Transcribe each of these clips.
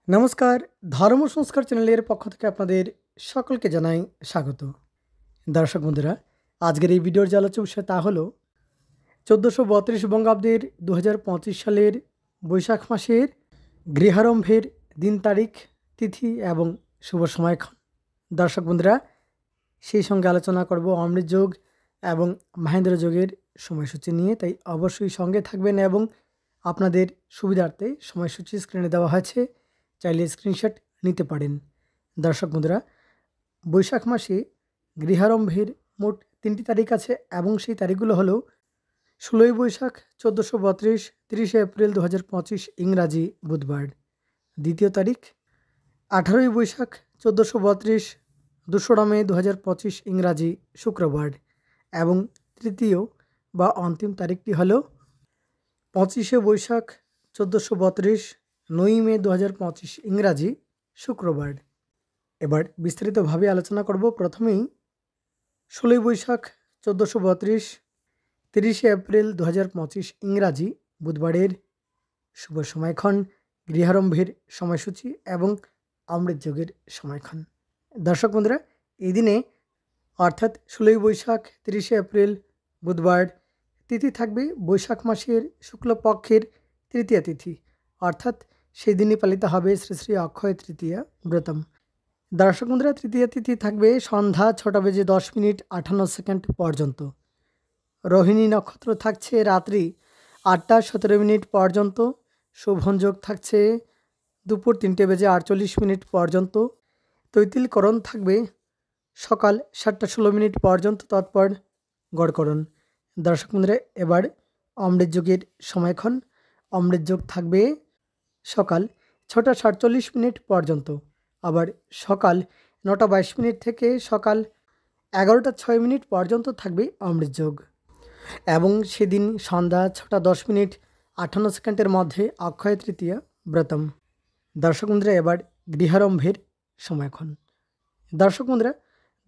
নমস্কার, ধর্ম সংস্কার চ্যানেলের পক্ষ থেকে আপনাদের সকলকে জানাই স্বাগত। দর্শক বন্ধুরা, আজকের এই ভিডিওর যে আলোচ্য বিষয় তা হলো 1432 বঙ্গাব্দের 2025 সালের বৈশাখ মাসের গৃহারম্ভের দিন তারিখ, তিথি এবং শুভ সময়ক্ষণ। দর্শক বন্ধুরা, সেই সঙ্গে আলোচনা করব অমৃত যোগ এবং মহেন্দ্র যোগের সময়সূচি নিয়ে, তাই অবশ্যই সঙ্গে থাকবেন এবং আপনাদের সুবিধার্থে সময়সূচি স্ক্রিনে দেওয়া হয়েছে, চাইলে স্ক্রিনশট নিতে পারেন। দর্শক বন্ধুরা, বৈশাখ মাসে গৃহারম্ভের মোট 3টি তারিখ আছে এবং সেই তারিখগুলো হলো 16ই বৈশাখ 1432, 30শে এপ্রিল 2025 ইংরাজি বুধবার। দ্বিতীয় তারিখ 18ই বৈশাখ 1432, 2রা মে 2025 ইংরাজি শুক্রবার। এবং তৃতীয় বা অন্তিম তারিখটি হলো 25শে বৈশাখ 1432, 9ই মে 2025 ইংরাজি শুক্রবার। এবার বিস্তারিতভাবে আলোচনা করব। প্রথমেই 16ই বৈশাখ 1432, 30শে এপ্রিল 2025 ইংরাজি বুধবারের শুভ সময়ক্ষণ, গৃহারম্ভের সময়সূচি এবং অমৃত যোগের সময়ক্ষণ। দর্শক বন্ধুরা, এই দিনে অর্থাৎ 16ই বৈশাখ 30শে এপ্রিল বুধবার, তিথি থাকবে বৈশাখ মাসের শুক্লপক্ষের তৃতীয়া তিথি, অর্থাৎ সেই দিনই পালিত হবে শ্রী শ্রী অক্ষয় তৃতীয়া ব্রতম। দর্শক বন্ধুরা, তৃতীয়া তিথি থাকবে সন্ধ্যা 6:10:58 পর্যন্ত। রোহিণী নক্ষত্র থাকছে রাত্রি 8:17 পর্যন্ত। শোভনযোগ থাকছে দুপুর 3:48 পর্যন্ত। তৈতিলকরণ থাকবে সকাল 7:16 পর্যন্ত, তৎপর গড়করণ। দর্শক বন্ধুরা, এবার অমৃত যোগের সময়ক্ষণ। অমৃত যোগ থাকবে সকাল 6:47 পর্যন্ত, আবার সকাল 9:22 থেকে সকাল 11:06 পর্যন্ত থাকবে অমৃত যোগ। এবং সেদিন সন্ধ্যা 6:10:58 মধ্যে অক্ষয় তৃতীয়া ব্রতম। দর্শক বন্ধুরা, এবার গৃহারম্ভের সময়ক্ষণ। দর্শক বন্ধুরা,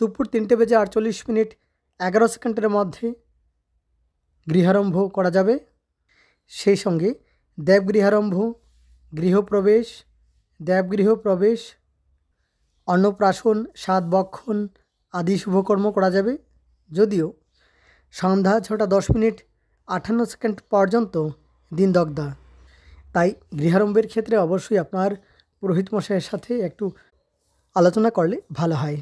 দুপুর 3:48 11 মধ্যে গৃহারম্ভ করা যাবে। সেই সঙ্গে দেবগৃহারম্ভ, গৃহপ্রবেশ, দেবগৃহ প্রবেশ, অন্নপ্রাশন, সাতবক্ষণ আদি শুভকর্ম করা যাবে। যদিও সন্ধ্যা 6:10:58 পর্যন্ত দিনদগ্ধা, তাই গৃহারম্ভের ক্ষেত্রে অবশ্যই আপনার পুরোহিত মশাইয়ের সাথে একটু আলোচনা করলে ভালো হয়।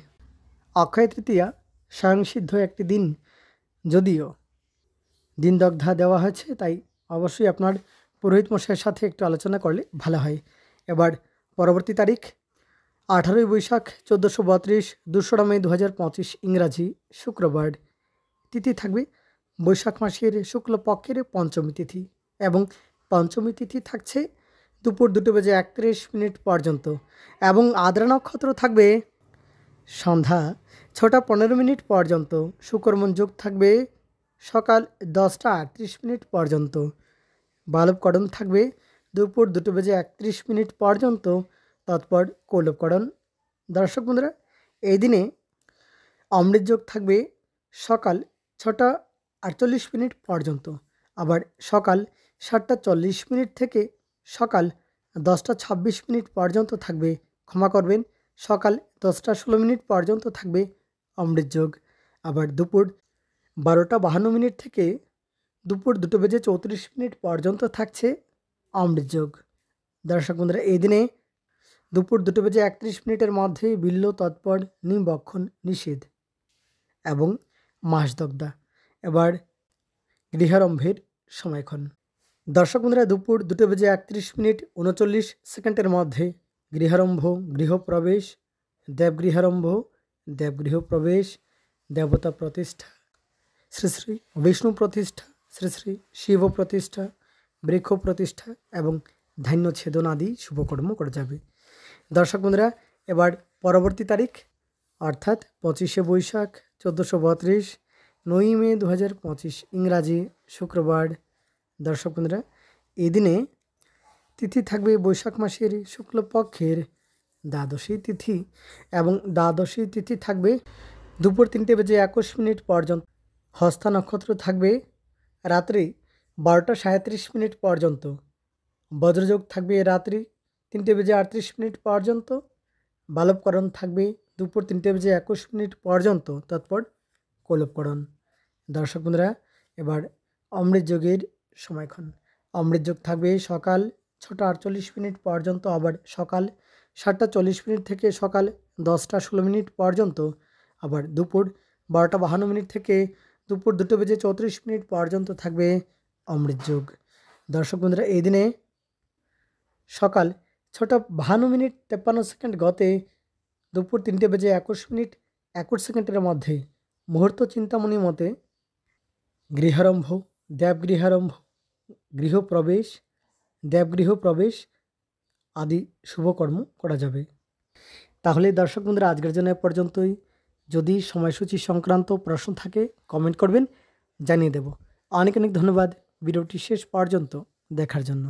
অক্ষয় তৃতীয়া স্বয়ংসিদ্ধ একটি দিন, যদিও দিনদগ্ধা দেওয়া হয়েছে, তাই অবশ্যই আপনার পুরোহিত মশাইয়ের সাথে একটু আলোচনা করলে ভালো হয়। এবার পরবর্তী তারিখ 18ই বৈশাখ 1432, 2রা মে 2025 ইংরাজি শুক্রবার। তিথি থাকবে বৈশাখ মাসের শুক্লপক্ষের পঞ্চমী তিথি এবং পঞ্চমী তিথি থাকছে দুপুর 2:31 পর্যন্ত। এবং আদ্রা নক্ষত্র থাকবে সন্ধ্যা 6:15 পর্যন্ত। সুকর্মণ যোগ থাকবে সকাল 10:38 পর্যন্ত। বালবকরণ থাকবে দুপুর 2:31 পর্যন্ত, তৎপর কৌলবকরণ। দর্শক বন্ধুরা, এই দিনে অমৃত যোগ থাকবে সকাল 6:48 পর্যন্ত, আবার সকাল 7:40 থেকে সকাল 10:26 পর্যন্ত থাকবে, ক্ষমা করবেন, সকাল 10:16 পর্যন্ত থাকবে অমৃত যোগ। আবার দুপুর 12:52 থেকে দুপুর 2:34 পর্যন্ত থাকছে অমৃত যোগ। দর্শক বন্ধুরা, এই দিনে দুপুর 2:31 মধ্যে বিল্ল, তৎপর নিমবক্ষণ নিষেধ এবং মাসদগ্ধা। এবার গৃহারম্ভের সময়ক্ষণ। দর্শক বন্ধুরা, দুপুর 2:31:39 মধ্যে গৃহারম্ভ, গৃহপ্রবেশ, দেবগৃহারম্ভ, দেবগৃহ প্রবেশ, দেবতা প্রতিষ্ঠা, শ্রী শ্রী বিষ্ণু প্রতিষ্ঠা, শ্রী শ্রী শিব প্রতিষ্ঠা, বৃক্ষ প্রতিষ্ঠা এবং ধান্য ছেদন আদি শুভকর্ম করা যাবে। দর্শক বন্ধুরা, এবার পরবর্তী তারিখ অর্থাৎ 25শে বৈশাখ 1432, 9ই মে 2025 ইংরাজি শুক্রবার। দর্শক বন্ধুরা, এই দিনে তিথি থাকবে বৈশাখ মাসের শুক্লপক্ষের দ্বাদশী তিথি এবং দ্বাদশী তিথি থাকবে দুপুর 3:21 পর্যন্ত। হস্তা নক্ষত্র থাকবে রাত্রি 12:37 পর্যন্ত। বজ্রযোগ থাকবে রাত্রি 3:38 পর্যন্ত, বালবকরণ থাকবে দুপুর 3:21 পর্যন্ত, তৎপর কলবকরণ। দর্শক বন্ধুরা, এবার অমৃত যোগের সময়ক্ষণ। অমৃত যোগ থাকবে সকাল 6:48 পর্যন্ত, আবার সকাল 7:40 থেকে সকাল 10:16 পর্যন্ত, আবার দুপুর 12:52 থেকে দুপুর 2:34 পর্যন্ত থাকবে অমৃত যোগ। দর্শক বন্ধুরা, এই দিনে সকাল 6:52 গতে দুপুর 3:21 মধ্যে মুহূর্ত চিন্তামণি মতে গৃহারম্ভ, দেবগৃহারম্ভ, গৃহপ্রবেশ, দেবগৃহপ্রবেশ আদি শুভকর্ম করা যাবে। তাহলে দর্শক বন্ধুরা, আজকের জন্য এ পর্যন্তই। যদি সময়সূচি সংক্রান্ত প্রশ্ন থাকে কমেন্ট করবেন, জানিয়ে দেব। অনেক অনেক ধন্যবাদ ভিডিওটি শেষ পর্যন্ত দেখার জন্য।